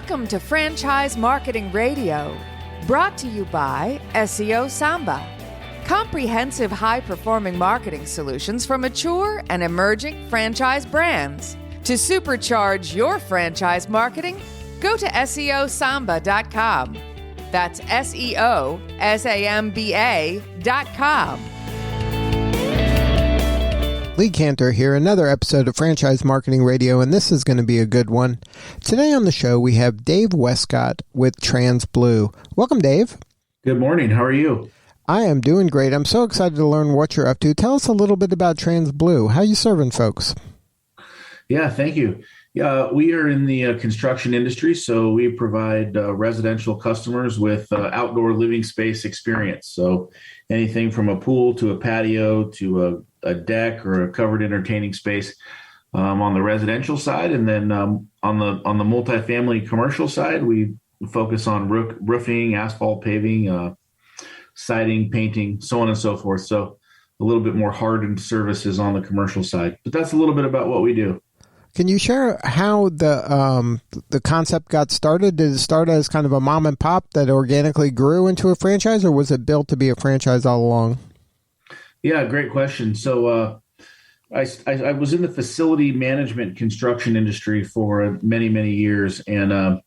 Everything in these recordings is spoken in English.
Welcome to Franchise Marketing Radio, brought to you by SeoSamba. Comprehensive high-performing marketing solutions for mature and emerging franchise brands. To supercharge your franchise marketing, go to SeoSamba.com. That's SeoSamba.com. Lee Cantor here, another episode of Franchise Marketing Radio, and this is going to be a good one. Today on the show, we have Dave Wescott with TransBlue. Welcome, Dave. Good morning. How are you? I am doing great. I'm so excited to learn what you're up to. Tell us a little bit about TransBlue. How are you serving folks? Yeah, thank you. We are in the construction industry, so we provide residential customers with outdoor living space experience. So anything from a pool to a patio to a deck or a covered entertaining space on the residential side. And then on the multifamily commercial side, we focus on roofing, asphalt paving, siding, painting, so on and so forth. So a little bit more hardened services on the commercial side. But that's a little bit about what we do. Can you share how the concept got started? Did it start as kind of a mom and pop that organically grew into a franchise, or was it built to be a franchise all along? Yeah, great question. So I was in the facility management construction industry for many, many years. And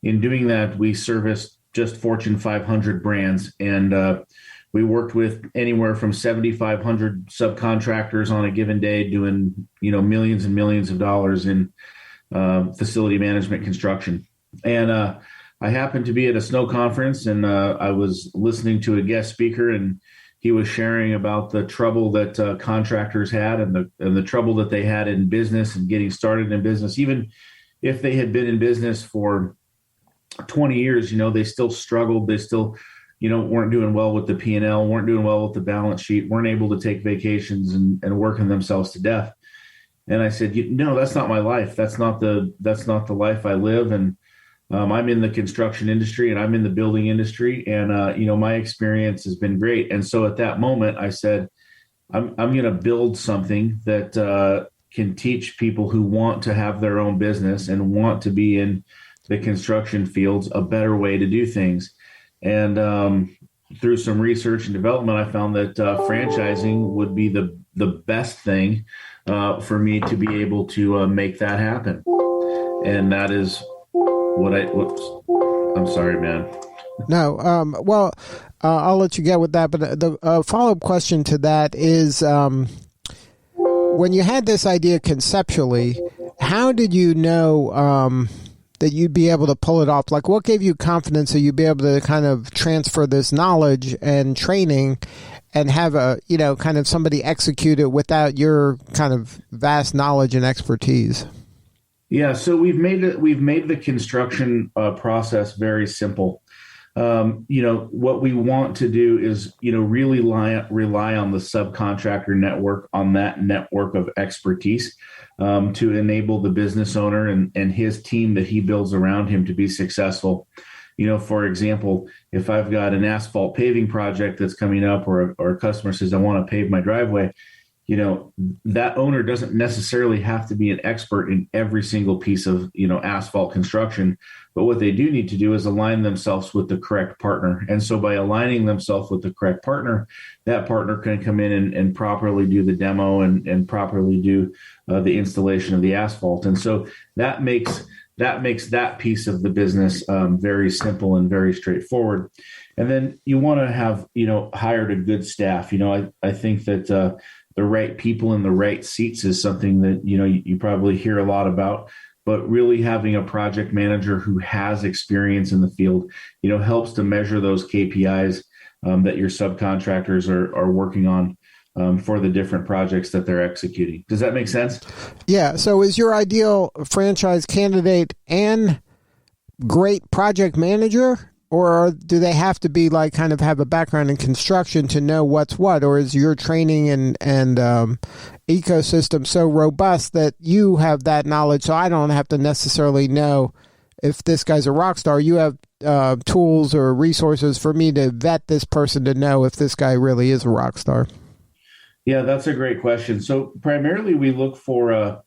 in doing that, we serviced just Fortune 500 brands. And we worked with anywhere from 7,500 subcontractors on a given day doing, millions and millions of dollars in facility management construction. And I happened to be at a snow conference, and I was listening to a guest speaker, and he was sharing about the trouble that contractors had and the trouble that they had in business and getting started in business. Even if they had been in business for 20 years, they still struggled. They still weren't doing well with the P&L, weren't doing well with the balance sheet, weren't able to take vacations and working themselves to death. And I said, no, that's not my life. That's not the life I live. And I'm in the construction industry and I'm in the building industry. And, my experience has been great. And so at that moment, I said, I'm going to build something that can teach people who want to have their own business and want to be in the construction fields a better way to do things. And through some research and development, I found that franchising would be the best thing for me to be able to make that happen. And that is what I'm sorry, man. No, I'll let you get with that. But the follow-up question to that is, when you had this idea conceptually, how did you know that you'd be able to pull it off? Like, what gave you confidence that you'd be able to kind of transfer this knowledge and training and have kind of somebody execute it without your kind of vast knowledge and expertise? Yeah, so we've made the construction process very simple. What we want to do is, really rely on the subcontractor network, on that network of expertise to enable the business owner and his team that he builds around him to be successful. For example, if I've got an asphalt paving project that's coming up, or a customer says, I want to pave my driveway, that owner doesn't necessarily have to be an expert in every single piece of, asphalt construction. But what they do need to do is align themselves with the correct partner. And so by aligning themselves with the correct partner, that partner can come in and properly do the demo and properly do the installation of the asphalt. And so that makes that piece of the business very simple and very straightforward. And then you want to have, hired a good staff. I think that the right people in the right seats is something that, you probably hear a lot about. But really having a project manager who has experience in the field, helps to measure those KPIs that your subcontractors are working on for the different projects that they're executing. Does that make sense? Yeah. So is your ideal franchise candidate and great project manager, or do they have to be like kind of have a background in construction to know what's what? Or is your training and ecosystem so robust that you have that knowledge, so I don't have to necessarily know if this guy's a rock star? You have tools or resources for me to vet this person to know if this guy really is a rock star. Yeah, that's a great question. So primarily we look for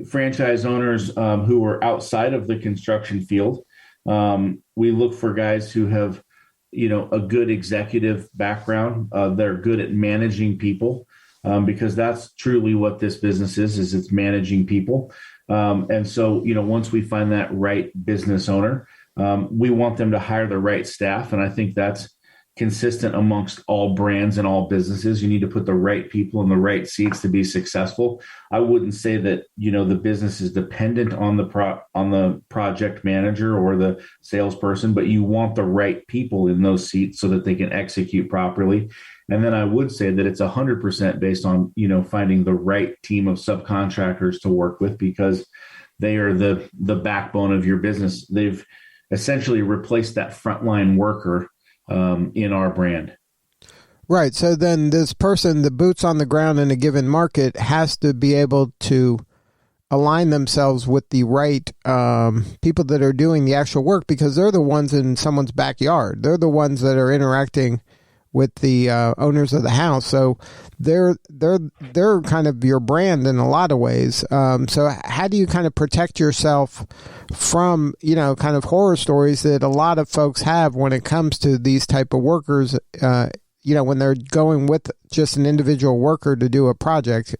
franchise owners who are outside of the construction field. We look for guys who have, a good executive background. They're good at managing people, because that's truly what this business is it's managing people. And so, once we find that right business owner, we want them to hire the right staff. And I think that's consistent amongst all brands and all businesses. You need to put the right people in the right seats to be successful. I wouldn't say that, the business is dependent on the project manager or the salesperson, but you want the right people in those seats so that they can execute properly. And then I would say that it's 100% based on, finding the right team of subcontractors to work with, because they are the backbone of your business. They've essentially replaced that frontline worker in our brand. Right. So then this person, the boots on the ground in a given market, has to be able to align themselves with the right people that are doing the actual work, because they're the ones in someone's backyard. They're the ones that are interacting with the owners of the house. So they're kind of your brand in a lot of ways. So how do you kind of protect yourself from, kind of horror stories that a lot of folks have when it comes to these type of workers, when they're going with just an individual worker to do a project?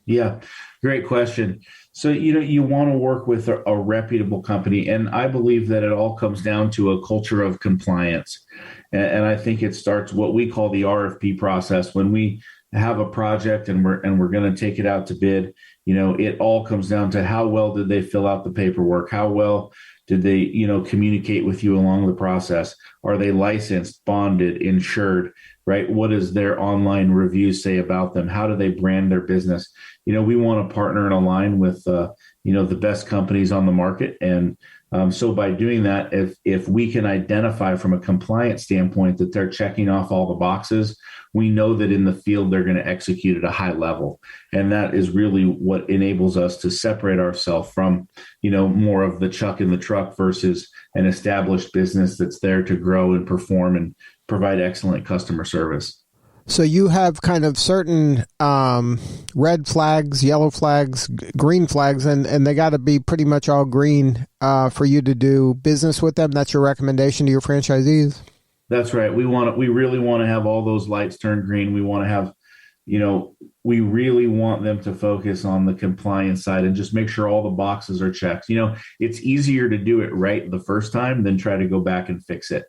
Yeah, great question. So, you want to work with a reputable company. And I believe that it all comes down to a culture of compliance. And I think it starts what we call the RFP process. When we have a project and we're going to take it out to bid, it all comes down to how well did they fill out the paperwork? How well did they, communicate with you along the process? Are they licensed, bonded, insured, right? What does their online reviews say about them? How do they brand their business? We want to partner and align with, the best companies on the market. And so by doing that, if we can identify from a compliance standpoint that they're checking off all the boxes, we know that in the field they're going to execute at a high level. And that is really what enables us to separate ourselves from, more of the chuck in the truck versus an established business that's there to grow and perform and provide excellent customer service. So you have kind of certain red flags, yellow flags, green flags, and they got to be pretty much all green for you to do business with them. That's your recommendation to your franchisees? That's right. We really want to have all those lights turn green. We want to have, we really want them to focus on the compliance side and just make sure all the boxes are checked. It's easier to do it right the first time than try to go back and fix it.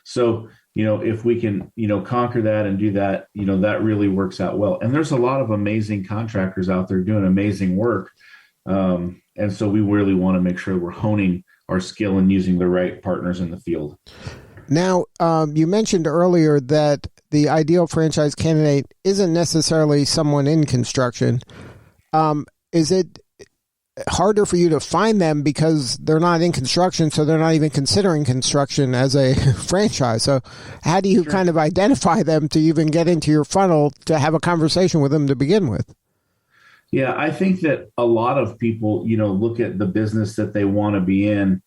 So, if we can, conquer that and do that, that really works out well. And there's a lot of amazing contractors out there doing amazing work. And so we really want to make sure we're honing our skill and using the right partners in the field. Now, you mentioned earlier that the ideal franchise candidate isn't necessarily someone in construction. Is it harder for you to find them because they're not in construction, so they're not even considering construction as a franchise? So how do you kind of identify them to even get into your funnel to have a conversation with them to begin with? Yeah, I think that a lot of people, look at the business that they want to be in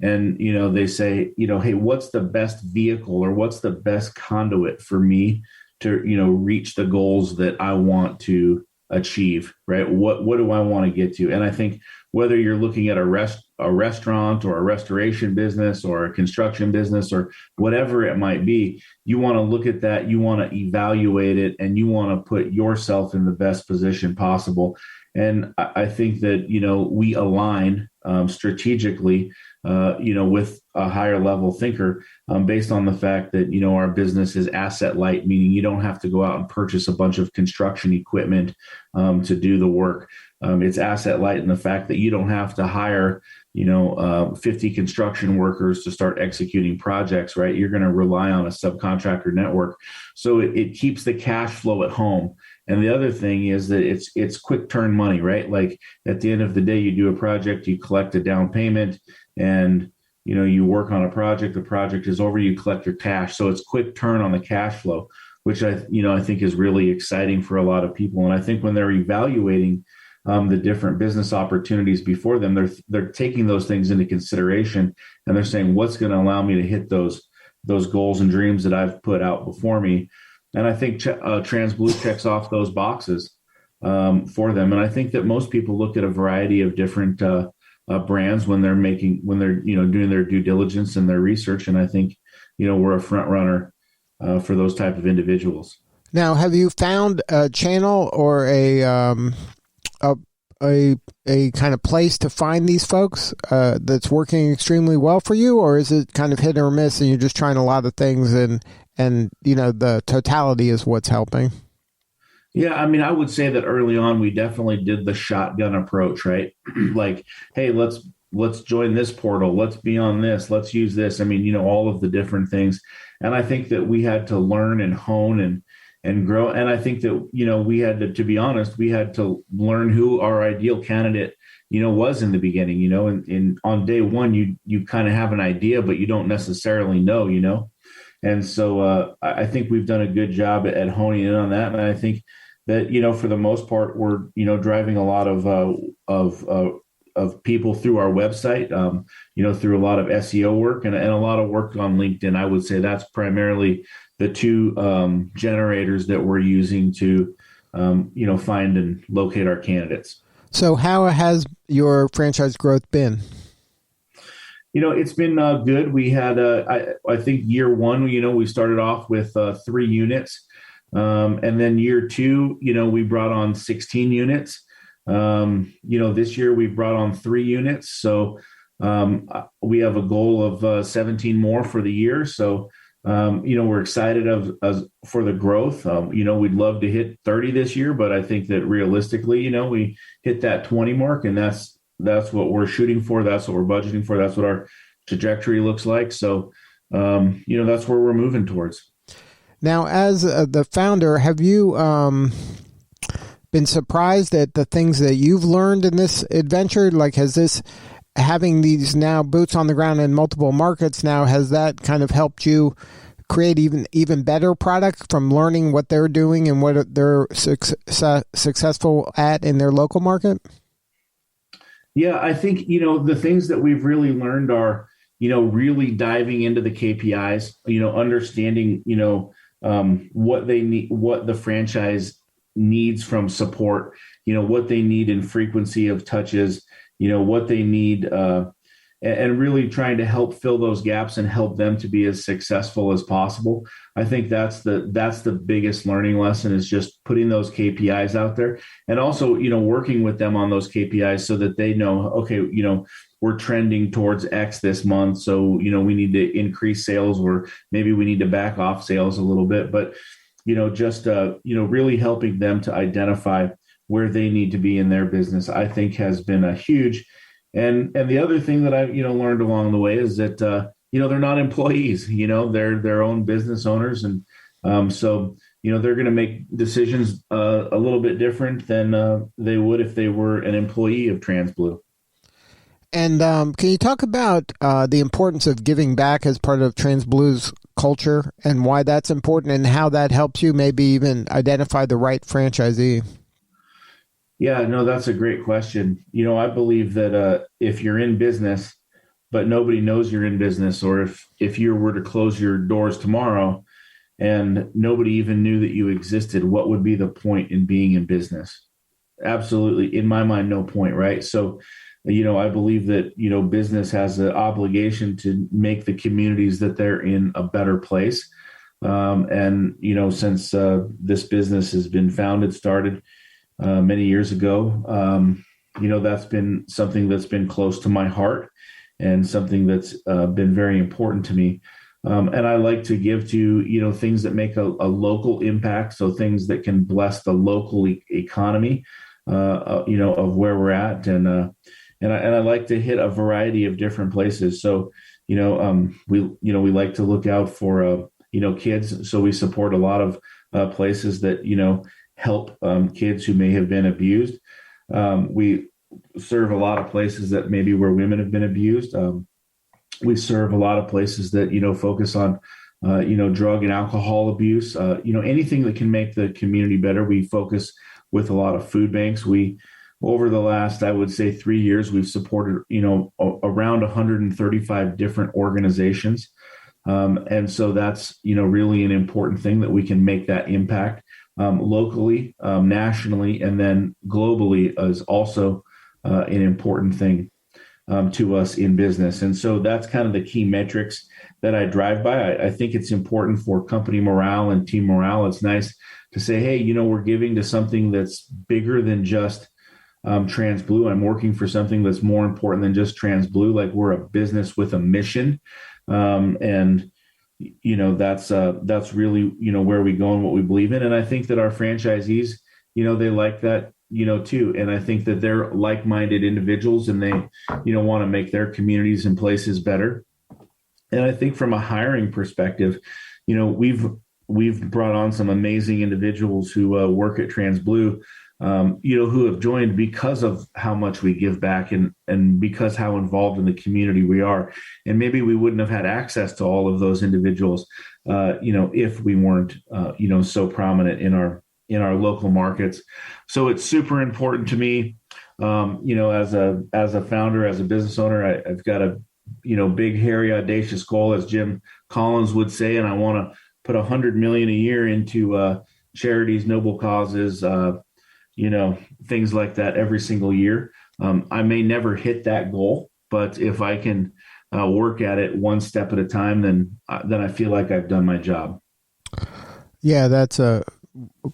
and, they say, hey, what's the best vehicle or what's the best conduit for me to, reach the goals that I want to achieve, right? What do I want to get to? And I think whether you're looking at a restaurant or a restoration business or a construction business or whatever it might be, you want to look at that, you want to evaluate it, and you want to put yourself in the best position possible. And I think that, we align strategically, with a higher level thinker based on the fact that, our business is asset light, meaning you don't have to go out and purchase a bunch of construction equipment to do the work. It's asset light in the fact that you don't have to hire, 50 construction workers to start executing projects, right? You're going to rely on a subcontractor network. So it keeps the cash flow at home. And the other thing is that it's quick turn money, right? Like at the end of the day, you do a project, you collect a down payment, and you work on a project, the project is over, you collect your cash. So it's quick turn on the cash flow, which I think is really exciting for a lot of people. And I think when they're evaluating the different business opportunities before them, they're taking those things into consideration, and they're saying, what's going to allow me to hit those goals and dreams that I've put out before me? And I think TransBlue checks off those boxes for them. And I think that most people look at a variety of different brands when they're doing their due diligence and their research. And I think, we're a front runner for those type of individuals. Now, have you found a channel or a kind of place to find these folks that's working extremely well for you, or is it kind of hit or miss and you're just trying a lot of things and the totality is what's helping? Yeah, I mean, I would say that early on we definitely did the shotgun approach, right? Like, hey, let's join this portal, let's be on this, let's use this. I mean, all of the different things. And I think that we had to learn and hone and grow. And I think that, we had to be honest, we had to learn who our ideal candidate, was in the beginning, and on day one, you kind of have an idea, but you don't necessarily know. And so I think we've done a good job at honing in on that. And I think that, for the most part, we're, driving a lot of people through our website, through a lot of SEO work and a lot of work on LinkedIn. I would say that's primarily the two generators that we're using to, find and locate our candidates. So how has your franchise growth been? It's been good. We had, I think year one, we started off with 3 units. And then year 2, we brought on 16 units. This year we brought on 3 units. So we have a goal of 17 more for the year. So, we're excited for the growth. We'd love to hit 30 this year, but I think that realistically, we hit that 20 mark, and that's what we're shooting for. That's what we're budgeting for. That's what our trajectory looks like. So, that's where we're moving towards. Now, as the founder, have you been surprised at the things that you've learned in this adventure? Like, having these now boots on the ground in multiple markets now, has that kind of helped you create even better product from learning what they're doing and what they're successful at in their local market? Yeah, I think, the things that we've really learned are, really diving into the KPIs, understanding, what they need, what the franchise needs from support, what they need in frequency of touches, what they need, and really trying to help fill those gaps and help them to be as successful as possible. I think that's the biggest learning lesson, is just putting those KPIs out there, and also, working with them on those KPIs so that they know, okay, we're trending towards X this month. So, we need to increase sales, or maybe we need to back off sales a little bit, but, just, really helping them to identify where they need to be in their business, I think has been a huge. And the other thing that I, learned along the way is that, they're not employees, they're their own business owners. And so, they're going to make decisions a little bit different than they would if they were an employee of TransBlue. And can you talk about the importance of giving back as part of TransBlue's culture, and why that's important, and how that helps you maybe even identify the right franchisee? Yeah, no, that's a great question. I believe that if you're in business, but nobody knows you're in business, or if you were to close your doors tomorrow and nobody even knew that you existed, what would be the point in being in business? Absolutely, in my mind, no point, right? So, I believe that, business has an obligation to make the communities that they're in a better place. And, since this business has been started many years ago, that's been something that's been close to my heart, and something that's been very important to me. And I like to give to, things that make a local impact. So things that can bless the local economy, of where we're at. And I like to hit a variety of different places. So, we like to look out for, kids. So we support a lot of places that, help kids who may have been abused. We serve a lot of places that maybe where women have been abused. We serve a lot of places that, focus on, drug and alcohol abuse, anything that can make the community better. We focus with a lot of food banks. Over the last, I would say 3 years, we've supported, around 135 different organizations. And so that's, really an important thing, that we can make that impact locally, nationally, and then globally is also an important thing. to us in business. And so that's kind of the key metrics that I drive by. I think it's important for company morale and team morale. It's nice to say, hey, we're giving to something that's bigger than just TransBlue. I'm working for something that's more important than just TransBlue. Like, we're a business with a mission. And that's really, where we go and what we believe in. And I think that our franchisees, they like that, too. And I think that they're like-minded individuals, and they, want to make their communities and places better. And I think from a hiring perspective, we've brought on some amazing individuals who work at TransBlue, who have joined because of how much we give back and because how involved in the community we are. And maybe we wouldn't have had access to all of those individuals, if we weren't, so prominent in our local markets. So it's super important to me, as a founder, as a business owner. I've got a, big, hairy, audacious goal, as Jim Collins would say, and I want to put $100 million a year into charities, noble causes, things like that every single year. I may never hit that goal, but if I can work at it one step at a time, then I feel like I've done my job. Yeah, that's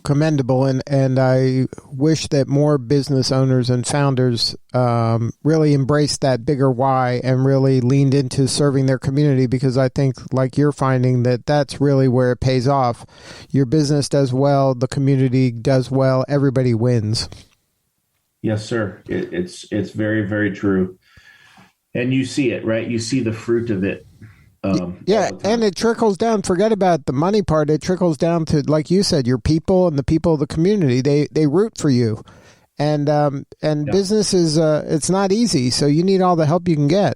commendable, and I wish that more business owners and founders really embraced that bigger why and really leaned into serving their community, because I think, like you're finding, that that's really where it pays off. Your business does well, the community does well, everybody wins. Yes, sir. It's very, very true. And you see it, right? You see the fruit of it. Yeah, and it trickles down. Forget about the money part. It trickles down to, like you said, your people and the people of the community. They root for you, and business is it's not easy. So you need all the help you can get.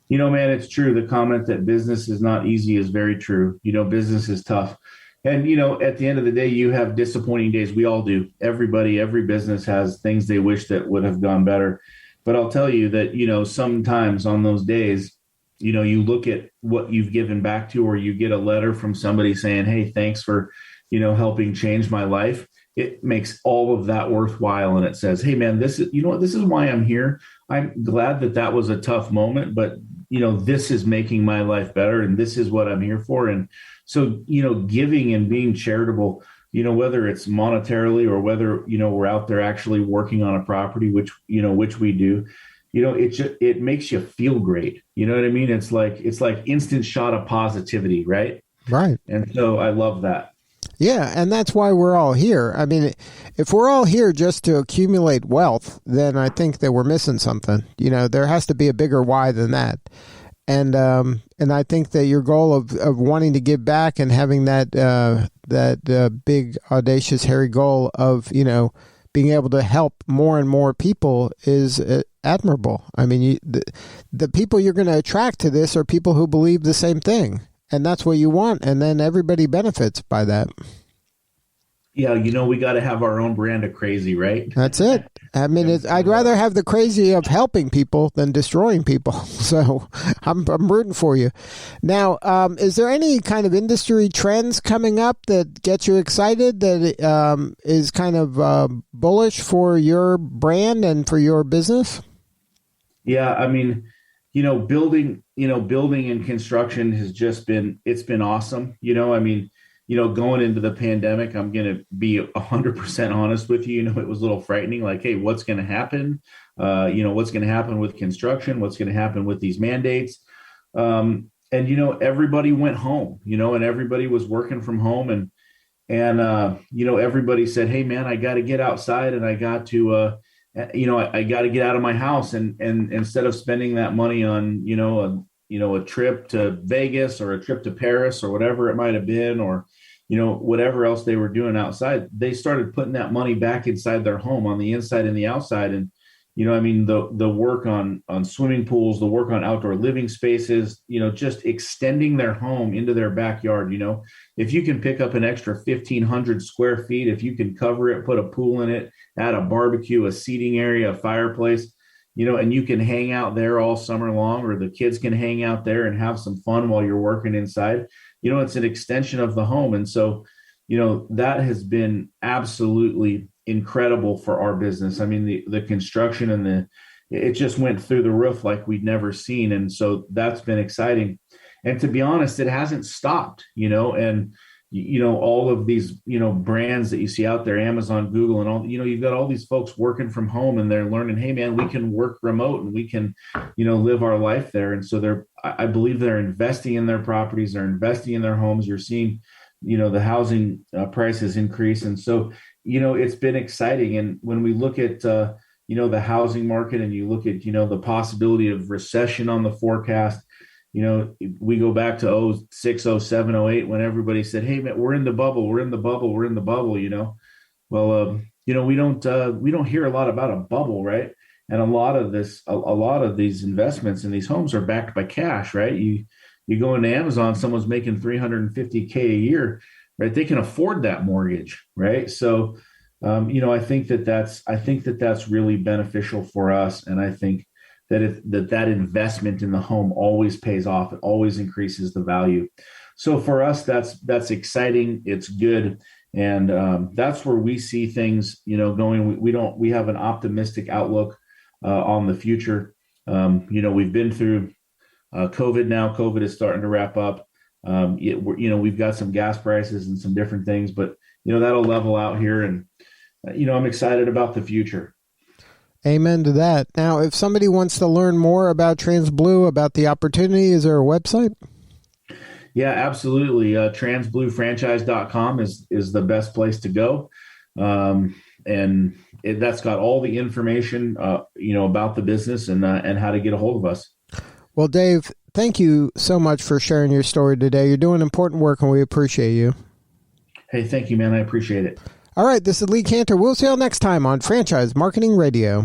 Man, it's true. The comment that business is not easy is very true. Business is tough, and at the end of the day, you have disappointing days. We all do. Everybody, every business has things they wish that would have gone better. But I'll tell you that sometimes on those days, you look at what you've given back to, or you get a letter from somebody saying, hey, thanks for, helping change my life. It makes all of that worthwhile. And it says, hey, man, this is why I'm here. I'm glad that was a tough moment, but, this is making my life better, and this is what I'm here for. And so, giving and being charitable, whether it's monetarily or whether, we're out there actually working on a property, which we do, it makes you feel great. You know what I mean? It's like instant shot of positivity, right? Right. And so I love that. Yeah, and that's why we're all here. I mean, if we're all here just to accumulate wealth, then I think that we're missing something. There has to be a bigger why than that. And I think that your goal of wanting to give back and having that big, audacious, hairy goal of, being able to help more and more people is admirable. I mean, the people you're going to attract to this are people who believe the same thing, and that's what you want. And then everybody benefits by that. Yeah, we got to have our own brand of crazy, right? That's it. I mean, I'd rather have the crazy of helping people than destroying people. So I'm rooting for you. Now, is there any kind of industry trends coming up that get you excited, that is kind of bullish for your brand and for your business? Yeah, I mean, building and construction has just been awesome. I mean, going into the pandemic, I'm going to be 100% honest with you. It was a little frightening. Like, hey, what's going to happen? What's going to happen with construction? What's going to happen with these mandates? And everybody went home. And everybody was working from home, and everybody said, hey, man, I got to get outside, and I got to I got to get out of my house, and instead of spending that money on a trip to Vegas or a trip to Paris or whatever it might have been, or whatever else they were doing outside, they started putting that money back inside their home, on the inside and the outside. And the work on swimming pools, the work on outdoor living spaces, just extending their home into their backyard. If you can pick up an extra 1,500 square feet, if you can cover it, put a pool in it, add a barbecue, a seating area, a fireplace, and you can hang out there all summer long, or the kids can hang out there and have some fun while you're working inside. It's an extension of the home. And so, that has been absolutely incredible for our business. I mean, the construction and it just went through the roof like we'd never seen. And so that's been exciting. And to be honest, it hasn't stopped, and all of these, brands that you see out there, Amazon, Google, and all, you've got all these folks working from home and they're learning, hey man, we can work remote and we can, live our life there. And so I believe they're investing in their properties, they're investing in their homes. You're seeing, the housing prices increase. And so, it's been exciting. And when we look at, the housing market and you look at, the possibility of recession on the forecast, we go back to 06, 07, 08, when everybody said, hey man, we're in the bubble. Well, we don't hear a lot about a bubble, right? And a lot of these investments in these homes are backed by cash, right? You go into Amazon, someone's making $350K a year, right? They can afford that mortgage, right? So, I think that's really beneficial for us. And I think that investment in the home always pays off. It always increases the value. So for us, that's exciting. It's good. And that's where we see things, going. We have an optimistic outlook on the future. We've been through COVID now. COVID is starting to wrap up. We've got some gas prices and some different things, but, that'll level out here. And, I'm excited about the future. Amen to that. Now, if somebody wants to learn more about TransBlue, about the opportunity, is there a website? Yeah, absolutely. Transbluefranchise.com is the best place to go. And that's got all the information, about the business and how to get a hold of us. Well, Dave, thank you so much for sharing your story today. You're doing important work and we appreciate you. Hey, thank you, man. I appreciate it. All right, this is Lee Cantor. We'll see you all next time on Franchise Marketing Radio.